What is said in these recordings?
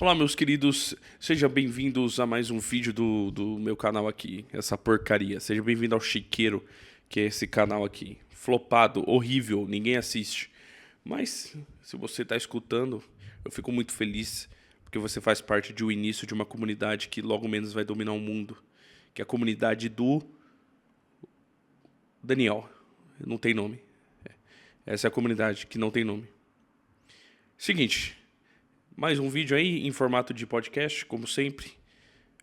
Olá, meus queridos, sejam bem-vindos a mais um vídeo do meu canal aqui, essa porcaria. Seja bem-vindo ao Chiqueiro, que é esse canal aqui. Flopado, horrível, ninguém assiste. Mas, se você está escutando, eu fico muito feliz, porque você faz parte do início de uma comunidade que logo menos vai dominar o mundo, que é a comunidade do Daniel. Não tem nome. Essa é a comunidade que não tem nome. Seguinte... Mais um vídeo aí em formato de podcast, como sempre,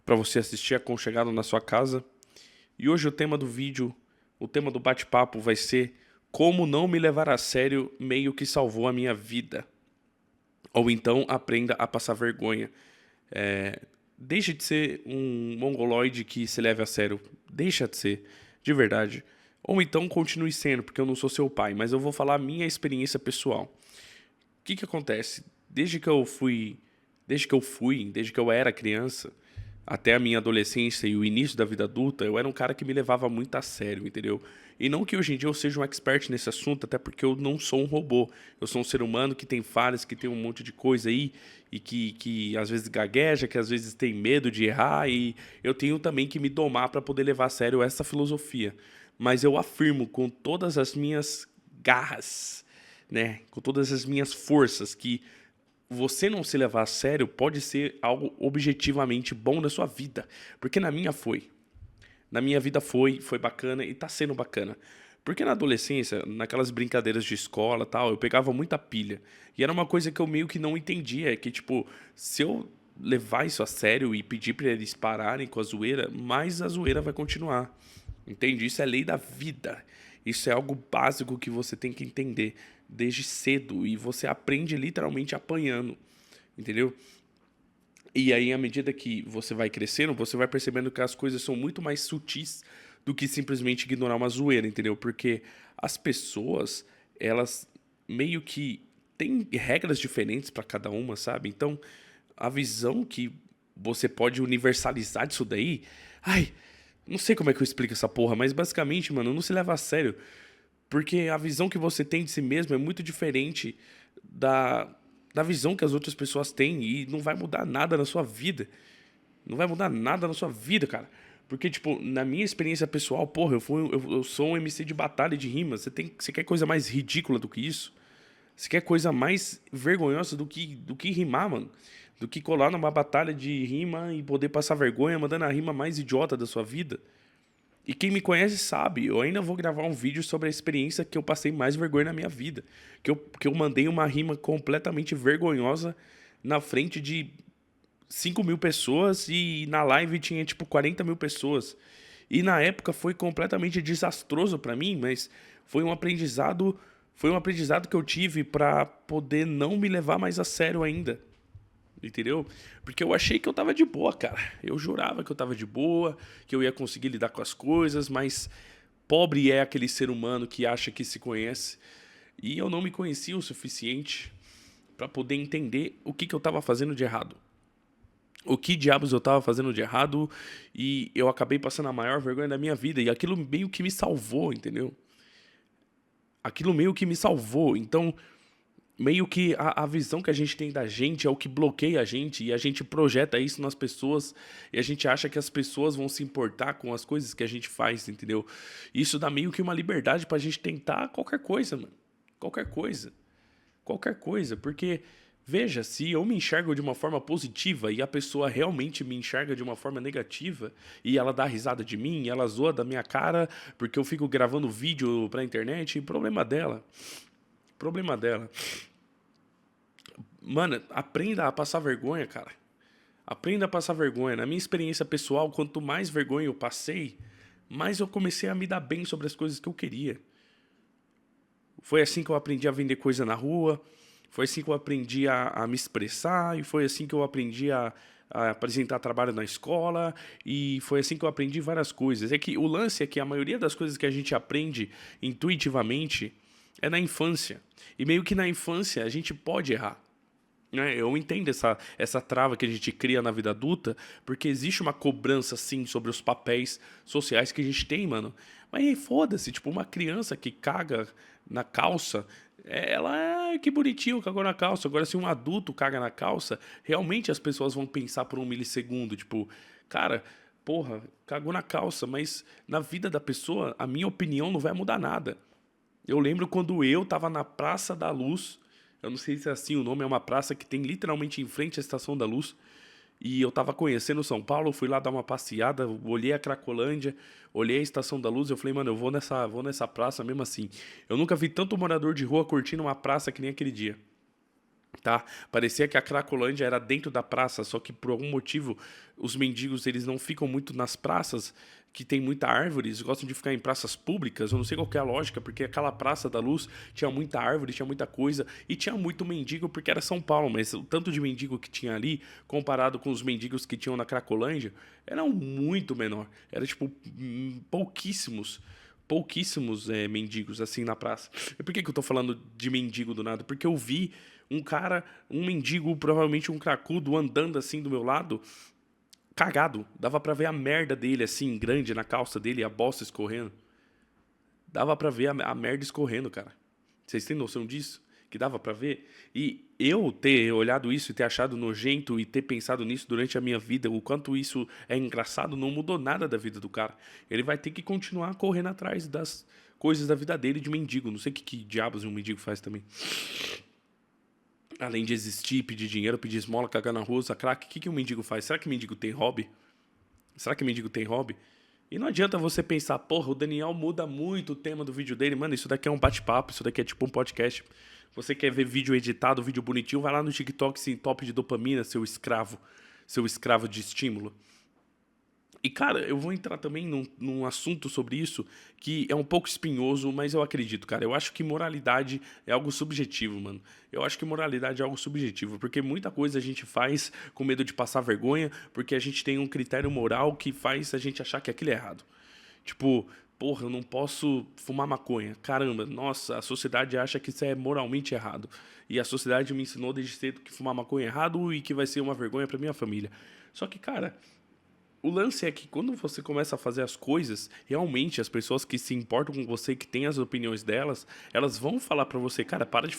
para você assistir aconchegado na sua casa. E hoje o tema do vídeo, o tema do bate-papo vai ser como não me levar a sério meio que salvou a minha vida. Ou então aprenda a passar vergonha. Deixe de ser um mongoloide que se leve a sério. Deixa de ser, de verdade. Ou então continue sendo, porque eu não sou seu pai, mas eu vou falar a minha experiência pessoal. O que acontece? Desde que eu era criança, até a minha adolescência e o início da vida adulta, eu era um cara que me levava muito a sério, entendeu? E não que hoje em dia eu seja um expert nesse assunto, até porque eu não sou um robô. Eu sou um ser humano que tem falhas, que tem um monte de coisa aí, e que às vezes gagueja, que às vezes tem medo de errar, e eu tenho também que me domar para poder levar a sério essa filosofia. Mas eu afirmo com todas as minhas garras, né, com todas as minhas forças, que você não se levar a sério pode ser algo objetivamente bom na sua vida. Porque na minha foi. Na minha vida foi bacana e tá sendo bacana. Porque na adolescência, naquelas brincadeiras de escola e tal, eu pegava muita pilha. E era uma coisa que eu meio que não entendia, é que tipo, se eu levar isso a sério e pedir pra eles pararem com a zoeira, mais a zoeira vai continuar. Entende? Isso é lei da vida. Isso é algo básico que você tem que entender desde cedo e você aprende literalmente apanhando, entendeu? E aí, à medida que você vai crescendo, você vai percebendo que as coisas são muito mais sutis do que simplesmente ignorar uma zoeira, entendeu? Porque as pessoas, elas meio que têm regras diferentes para cada uma, sabe? Então, a visão que você pode universalizar disso daí... Ai, não sei como é que eu explico essa porra, mas basicamente, mano, não se leva a sério. Porque a visão que você tem de si mesmo é muito diferente da visão que as outras pessoas têm e não vai mudar nada na sua vida. Não vai mudar nada na sua vida, cara. Porque, tipo, na minha experiência pessoal, porra, eu sou um MC de batalha de rima. Você quer coisa mais ridícula do que isso? Você quer coisa mais vergonhosa do que rimar, mano? Do que colar numa batalha de rima e poder passar vergonha mandando a rima mais idiota da sua vida? E quem me conhece sabe, eu ainda vou gravar um vídeo sobre a experiência que eu passei mais vergonha na minha vida. Que eu mandei uma rima completamente vergonhosa na frente de 5.000 pessoas e na live tinha tipo 40.000 pessoas. E na época foi completamente desastroso pra mim, mas foi um aprendizado que eu tive pra poder não me levar mais a sério ainda. Entendeu? Porque eu achei que eu tava de boa, cara. Eu jurava que eu tava de boa, que eu ia conseguir lidar com as coisas, mas pobre é aquele ser humano que acha que se conhece. E eu não me conhecia o suficiente pra poder entender o que eu tava fazendo de errado. O que diabos eu tava fazendo de errado e eu acabei passando a maior vergonha da minha vida. E aquilo meio que me salvou, entendeu? Aquilo meio que me salvou. Então, meio que a visão que a gente tem da gente é o que bloqueia a gente e a gente projeta isso nas pessoas e a gente acha que as pessoas vão se importar com as coisas que a gente faz, entendeu? Isso dá meio que uma liberdade pra gente tentar qualquer coisa, mano. Qualquer coisa. Qualquer coisa, porque, veja, se eu me enxergo de uma forma positiva e a pessoa realmente me enxerga de uma forma negativa e ela dá risada de mim, e ela zoa da minha cara porque eu fico gravando vídeo pra internet, problema dela. Problema dela. Mano, aprenda a passar vergonha, cara. Aprenda a passar vergonha. Na minha experiência pessoal, quanto mais vergonha eu passei, mais eu comecei a me dar bem sobre as coisas que eu queria. Foi assim que eu aprendi a vender coisa na rua, foi assim que eu aprendi a me expressar, e foi assim que eu aprendi a apresentar trabalho na escola, e foi assim que eu aprendi várias coisas. É que o lance é que a maioria das coisas que a gente aprende intuitivamente é na infância. E meio que na infância a gente pode errar. Né? Eu entendo essa trava que a gente cria na vida adulta, porque existe uma cobrança, sim, sobre os papéis sociais que a gente tem, mano. Mas aí, foda-se, tipo, uma criança que caga na calça, ela ah, que bonitinho, cagou na calça. Agora, se um adulto caga na calça, realmente as pessoas vão pensar por um milissegundo, tipo, cara, porra, cagou na calça, mas na vida da pessoa, a minha opinião não vai mudar nada. Eu lembro quando eu tava na Praça da Luz, eu não sei se é assim o nome, é uma praça que tem literalmente em frente à Estação da Luz, e eu tava conhecendo São Paulo, fui lá dar uma passeada, olhei a Cracolândia, olhei a Estação da Luz, eu falei, mano, eu vou nessa praça mesmo assim. Eu nunca vi tanto morador de rua curtindo uma praça que nem aquele dia. Tá? Parecia que a Cracolândia era dentro da praça, só que por algum motivo os mendigos eles não ficam muito nas praças que tem muita árvore, eles gostam de ficar em praças públicas, eu não sei qual que é a lógica, porque aquela Praça da Luz tinha muita árvore, tinha muita coisa, e tinha muito mendigo porque era São Paulo, mas o tanto de mendigo que tinha ali, comparado com os mendigos que tinham na Cracolândia, era muito menor, era tipo pouquíssimos mendigos assim na praça. E por que eu tô falando de mendigo do nada? Porque eu vi um cara, um mendigo, provavelmente um cracudo, andando assim do meu lado, cagado. Dava pra ver a merda dele assim, grande na calça dele, a bosta escorrendo. Dava pra ver a merda escorrendo, cara. Vocês têm noção disso? Que dava pra ver? E eu ter olhado isso e ter achado nojento e ter pensado nisso durante a minha vida, o quanto isso é engraçado, não mudou nada da vida do cara. Ele vai ter que continuar correndo atrás das coisas da vida dele de mendigo. Não sei que diabos um mendigo faz também. Além de existir, pedir dinheiro, pedir esmola, cagar na rua, usar crack, o que um mendigo faz? Será que mendigo tem hobby? Será que mendigo tem hobby? E não adianta você pensar, porra, o Daniel muda muito o tema do vídeo dele. Mano, isso daqui é um bate-papo, isso daqui é tipo um podcast. Você quer ver vídeo editado, vídeo bonitinho, vai lá no TikTok, se entope de dopamina, seu escravo de estímulo. E, cara, eu vou entrar também num assunto sobre isso que é um pouco espinhoso, mas eu acredito, cara. Eu acho que moralidade é algo subjetivo, mano. Eu acho que moralidade é algo subjetivo, porque muita coisa a gente faz com medo de passar vergonha, porque a gente tem um critério moral que faz a gente achar que aquilo é errado. Tipo, porra, eu não posso fumar maconha. Caramba, nossa, a sociedade acha que isso é moralmente errado. E a sociedade me ensinou desde cedo que fumar maconha é errado e que vai ser uma vergonha pra minha família. Só que, cara, o lance é que quando você começa a fazer as coisas, realmente as pessoas que se importam com você, que têm as opiniões delas, elas vão falar pra você, cara, para de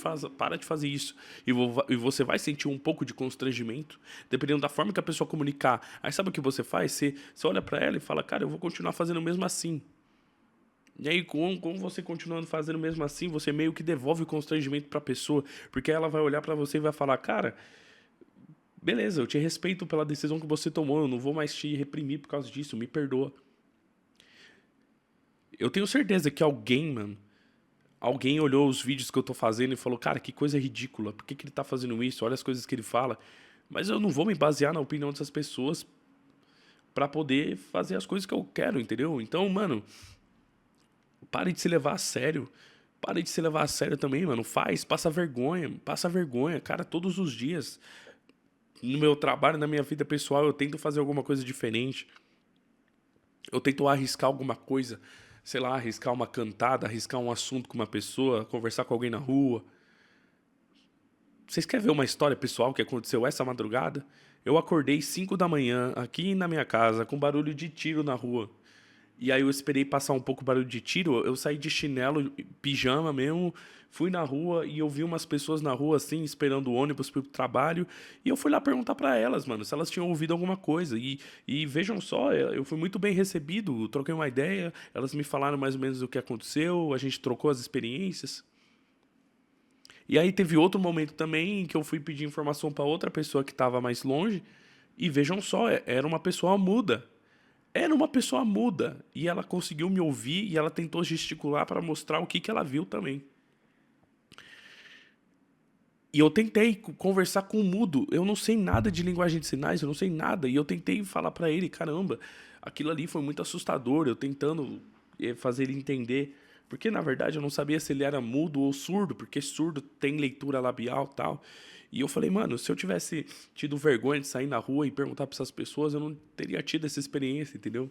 fazer isso. E você vai sentir um pouco de constrangimento, dependendo da forma que a pessoa comunicar. Aí sabe o que você faz? Você olha pra ela e fala, cara, eu vou continuar fazendo mesmo assim. E aí, como você continuando fazendo mesmo assim, você meio que devolve o constrangimento pra pessoa, porque ela vai olhar pra você e vai falar, cara, beleza, eu te respeito pela decisão que você tomou, eu não vou mais te reprimir por causa disso, me perdoa. Eu tenho certeza que alguém olhou os vídeos que eu tô fazendo e falou, cara, que coisa ridícula, por que ele tá fazendo isso? Olha as coisas que ele fala. Mas eu não vou me basear na opinião dessas pessoas pra poder fazer as coisas que eu quero, entendeu? Então, mano, pare de se levar a sério. Pare de se levar a sério também, mano. Passa vergonha, cara, todos os dias. No meu trabalho, na minha vida pessoal, eu tento fazer alguma coisa diferente. Eu tento arriscar alguma coisa, sei lá, arriscar uma cantada, arriscar um assunto com uma pessoa, conversar com alguém na rua. Vocês querem ver uma história pessoal que aconteceu essa madrugada? Eu acordei 5 da manhã aqui na minha casa com barulho de tiro na rua. E aí eu esperei passar um pouco o barulho de tiro, eu saí de chinelo, pijama mesmo, fui na rua e eu vi umas pessoas na rua assim, esperando o ônibus pro trabalho, e eu fui lá perguntar pra elas, mano, se elas tinham ouvido alguma coisa. E vejam só, eu fui muito bem recebido, troquei uma ideia, elas me falaram mais ou menos o que aconteceu, a gente trocou as experiências. E aí teve outro momento também em que eu fui pedir informação pra outra pessoa que tava mais longe, e vejam só, era uma pessoa muda. Era uma pessoa muda e ela conseguiu me ouvir e ela tentou gesticular para mostrar o que ela viu também. E eu tentei conversar com o mudo. Eu não sei nada de linguagem de sinais, eu não sei nada. E eu tentei falar para ele, caramba, aquilo ali foi muito assustador. Eu tentando fazer ele entender. Porque, na verdade, eu não sabia se ele era mudo ou surdo, porque surdo tem leitura labial e tal. E eu falei, mano, se eu tivesse tido vergonha de sair na rua e perguntar para essas pessoas, eu não teria tido essa experiência, entendeu?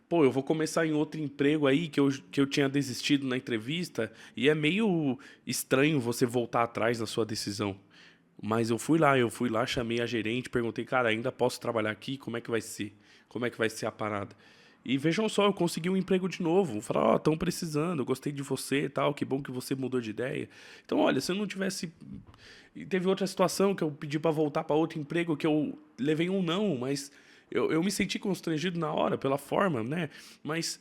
Pô, eu vou começar em outro emprego aí que eu tinha desistido na entrevista e é meio estranho você voltar atrás na sua decisão. Mas eu fui lá, chamei a gerente, perguntei, cara, ainda posso trabalhar aqui? Como é que vai ser? Como é que vai ser a parada? E vejam só, eu consegui um emprego de novo. Falar, ó, estão precisando, eu gostei de você e tal, que bom que você mudou de ideia. Então, olha, se eu não tivesse. E teve outra situação que eu pedi pra voltar pra outro emprego, que eu levei um não, mas eu me senti constrangido na hora, pela forma, né? Mas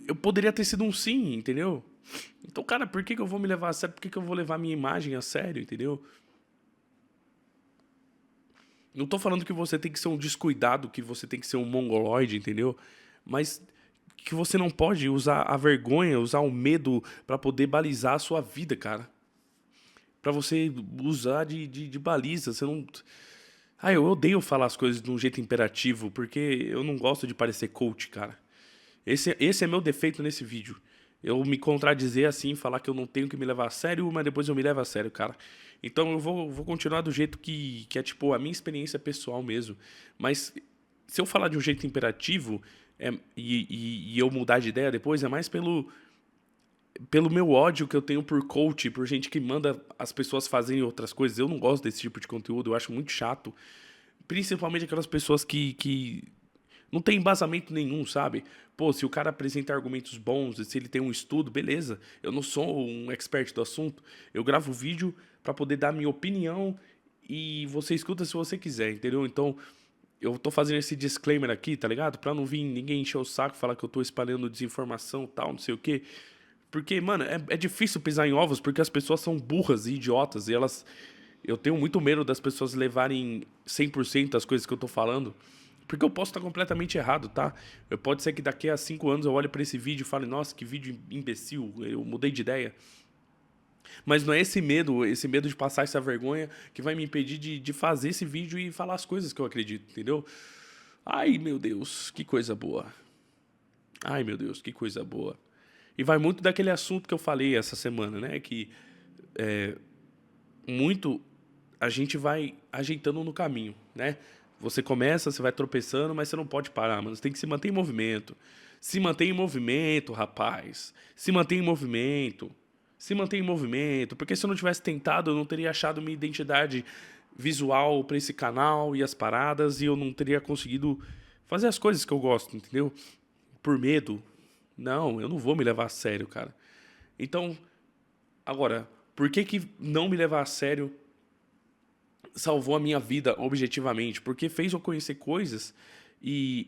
eu poderia ter sido um sim, entendeu? Então, cara, por que que eu vou me levar a sério? Por que que eu vou levar minha imagem a sério, entendeu? Não tô falando que você tem que ser um descuidado, que você tem que ser um mongoloide, entendeu? Mas que você não pode usar a vergonha, usar o medo pra poder balizar a sua vida, cara. Pra você usar de baliza. Você não. Ah, eu odeio falar as coisas de um jeito imperativo, porque eu não gosto de parecer coach, cara. Esse é meu defeito nesse vídeo. Eu me contradizer assim, falar que eu não tenho que me levar a sério, mas depois eu me levo a sério, cara. Então eu vou continuar do jeito que é, tipo, a minha experiência pessoal mesmo. Mas se eu falar de um jeito imperativo e eu mudar de ideia depois, é mais pelo meu ódio que eu tenho por coach, por gente que manda as pessoas fazerem outras coisas. Eu não gosto desse tipo de conteúdo, eu acho muito chato. Principalmente aquelas pessoas que não tem embasamento nenhum, sabe? Pô, se o cara apresenta argumentos bons, se ele tem um estudo, beleza. Eu não sou um expert do assunto. Eu gravo vídeo pra poder dar minha opinião e você escuta se você quiser, entendeu? Então, eu tô fazendo esse disclaimer aqui, tá ligado? Pra não vir ninguém encher o saco, falar que eu tô espalhando desinformação, tal, não sei o quê. Porque, mano, é difícil pisar em ovos porque as pessoas são burras e idiotas e elas. Eu tenho muito medo das pessoas levarem 100% as coisas que eu tô falando. Porque eu posso estar completamente errado, tá? Pode ser que daqui a 5 anos eu olhe pra esse vídeo e fale, nossa, que vídeo imbecil, eu mudei de ideia. Mas não é esse medo de passar essa vergonha que vai me impedir de fazer esse vídeo e falar as coisas que eu acredito, entendeu? Ai, meu Deus, que coisa boa. Ai, meu Deus, que coisa boa. E vai muito daquele assunto que eu falei essa semana, né? Que muito a gente vai ajeitando no caminho, né? Você começa, você vai tropeçando, mas você não pode parar, mano. Você tem que se manter em movimento. Se manter em movimento, rapaz. Se manter em movimento. Se manter em movimento. Porque se eu não tivesse tentado, eu não teria achado minha identidade visual pra esse canal e as paradas, e eu não teria conseguido fazer as coisas que eu gosto, entendeu? Por medo. Não, eu não vou me levar a sério, cara. Então, agora, por que que não me levar a sério salvou a minha vida objetivamente? Porque fez eu conhecer coisas e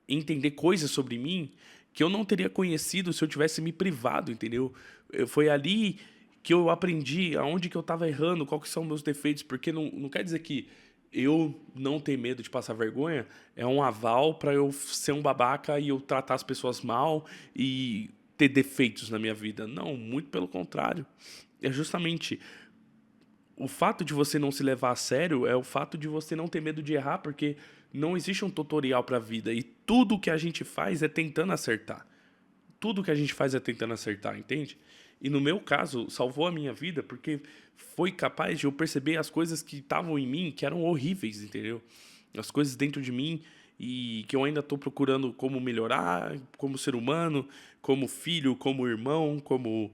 entender coisas sobre mim que eu não teria conhecido se eu tivesse me privado, entendeu? Foi ali que eu aprendi aonde que eu tava errando, quais que são meus defeitos, porque não quer dizer que eu não ter medo de passar vergonha é um aval pra eu ser um babaca e eu tratar as pessoas mal e ter defeitos na minha vida. Não, muito pelo contrário. É justamente o fato de você não se levar a sério é o fato de você não ter medo de errar, porque não existe um tutorial pra vida e tudo que a gente faz é tentando acertar. Tudo que a gente faz é tentando acertar, entende? E no meu caso, salvou a minha vida porque foi capaz de eu perceber as coisas que estavam em mim que eram horríveis, entendeu? As coisas dentro de mim e que eu ainda estou procurando como melhorar, como ser humano, como filho, como irmão, como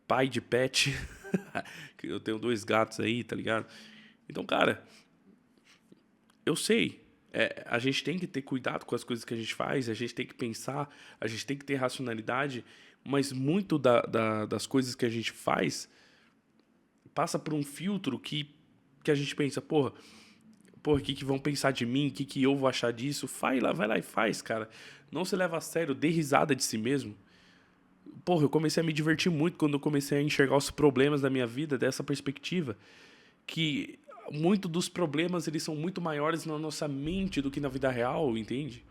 pai de pet. Que eu tenho 2 gatos aí, tá ligado? Então, cara, eu sei. A gente tem que ter cuidado com as coisas que a gente faz, a gente tem que pensar, a gente tem que ter racionalidade, mas muito das coisas que a gente faz passa por um filtro que a gente pensa, porra, o que vão pensar de mim? O que eu vou achar disso? Vai lá e faz, cara. Não se leva a sério, dê risada de si mesmo. Porra, eu comecei a me divertir muito quando eu comecei a enxergar os problemas da minha vida dessa perspectiva. Que muito dos problemas eles são muito maiores na nossa mente do que na vida real, entende?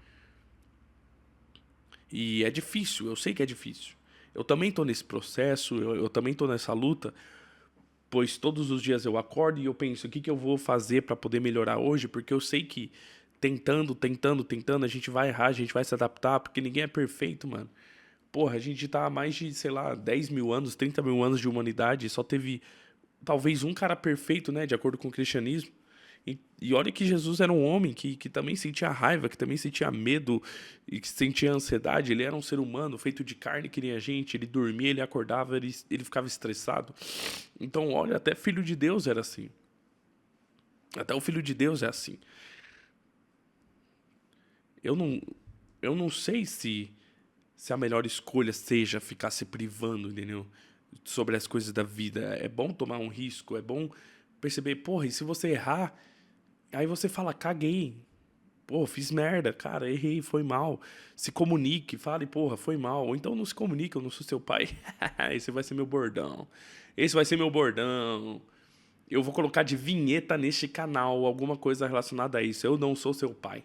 E é difícil, eu sei que é difícil. Eu também tô nesse processo, eu também tô nessa luta, pois todos os dias eu acordo e eu penso o que eu vou fazer para poder melhorar hoje, porque eu sei que tentando, a gente vai errar, a gente vai se adaptar, porque ninguém é perfeito, mano. Porra, a gente tá há mais de, sei lá, 10 mil anos, 30 mil anos de humanidade, e só teve talvez um cara perfeito, né, de acordo com o cristianismo. E olha que Jesus era um homem que também sentia raiva, que também sentia medo e que sentia ansiedade. Ele era um ser humano feito de carne que nem a gente. Ele dormia, ele acordava, ele ficava estressado. Então, olha, até filho de Deus era assim. Até o filho de Deus é assim. Eu não, eu não sei se a melhor escolha seja ficar se privando, entendeu? Sobre as coisas da vida. É bom tomar um risco, é bom perceber, porra, e se você errar, aí você fala, caguei. Pô, fiz merda, cara, errei, foi mal. Se comunique, fale, porra, foi mal. Ou então não se comunique, eu não sou seu pai. Esse vai ser meu bordão. Esse vai ser meu bordão. Eu vou colocar de vinheta neste canal alguma coisa relacionada a isso. Eu não sou seu pai.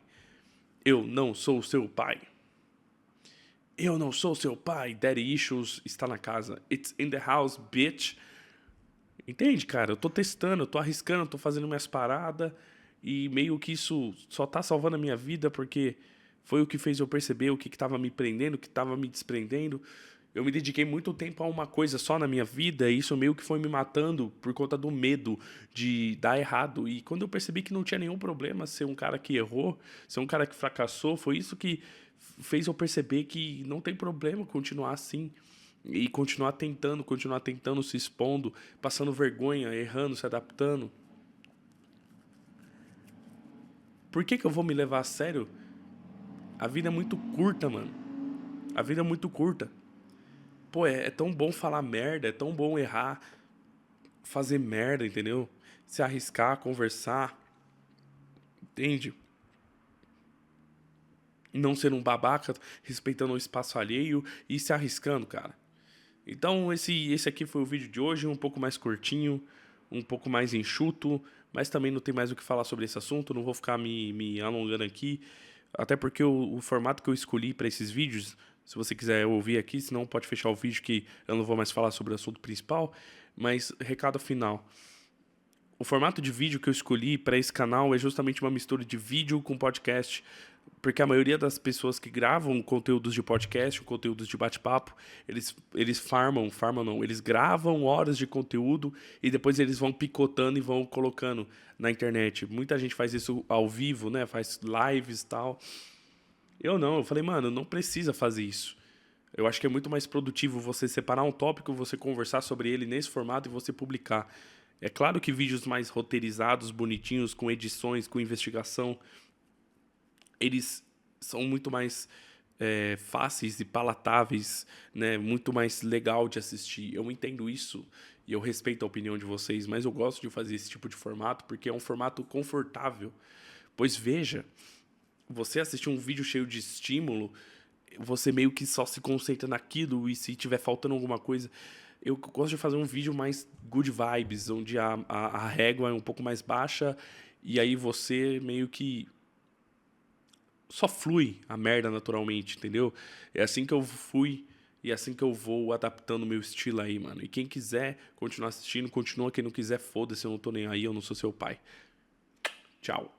Eu não sou seu pai. Eu não sou seu pai. Daddy Issues está na casa. It's in the house, bitch. Entende, cara? Eu tô testando, eu tô arriscando, eu tô fazendo minhas paradas. E meio que isso só tá salvando a minha vida porque foi o que fez eu perceber o que tava me prendendo, o que tava me desprendendo. Eu me dediquei muito tempo a uma coisa só na minha vida e isso meio que foi me matando por conta do medo de dar errado. E quando eu percebi que não tinha nenhum problema ser um cara que errou, ser um cara que fracassou, foi isso que fez eu perceber que não tem problema continuar assim. E continuar tentando, se expondo, passando vergonha, errando, se adaptando. Por que eu vou me levar a sério? A vida é muito curta, mano. A vida é muito curta. Pô, é tão bom falar merda, é tão bom errar, fazer merda, entendeu? Se arriscar, conversar, entende? Não ser um babaca, respeitando o espaço alheio e se arriscando, cara. Então, esse aqui foi o vídeo de hoje, um pouco mais curtinho, um pouco mais enxuto, mas também não tem mais o que falar sobre esse assunto, não vou ficar me alongando aqui, até porque o formato que eu escolhi para esses vídeos, se você quiser ouvir aqui, senão pode fechar o vídeo que eu não vou mais falar sobre o assunto principal, mas recado final. O formato de vídeo que eu escolhi para esse canal é justamente uma mistura de vídeo com podcast, porque a maioria das pessoas que gravam conteúdos de podcast, conteúdos de bate-papo, eles farmam não, eles gravam horas de conteúdo e depois eles vão picotando e vão colocando na internet. Muita gente faz isso ao vivo, né? Faz lives e tal. Eu não, eu falei, mano, não precisa fazer isso. Eu acho que é muito mais produtivo você separar um tópico, você conversar sobre ele nesse formato e você publicar. É claro que vídeos mais roteirizados, bonitinhos, com edições, com investigação, eles são muito mais fáceis e palatáveis, né? Muito mais legal de assistir. Eu entendo isso e eu respeito a opinião de vocês, mas eu gosto de fazer esse tipo de formato porque é um formato confortável. Pois veja, você assistir um vídeo cheio de estímulo, você meio que só se concentra naquilo e se tiver faltando alguma coisa... Eu gosto de fazer um vídeo mais good vibes, onde a régua é um pouco mais baixa e aí você meio que só flui a merda naturalmente, entendeu? É assim que eu fui e é assim que eu vou adaptando o meu estilo aí, mano. E quem quiser continuar assistindo, continua. Quem não quiser, foda-se, eu não tô nem aí, eu não sou seu pai. Tchau.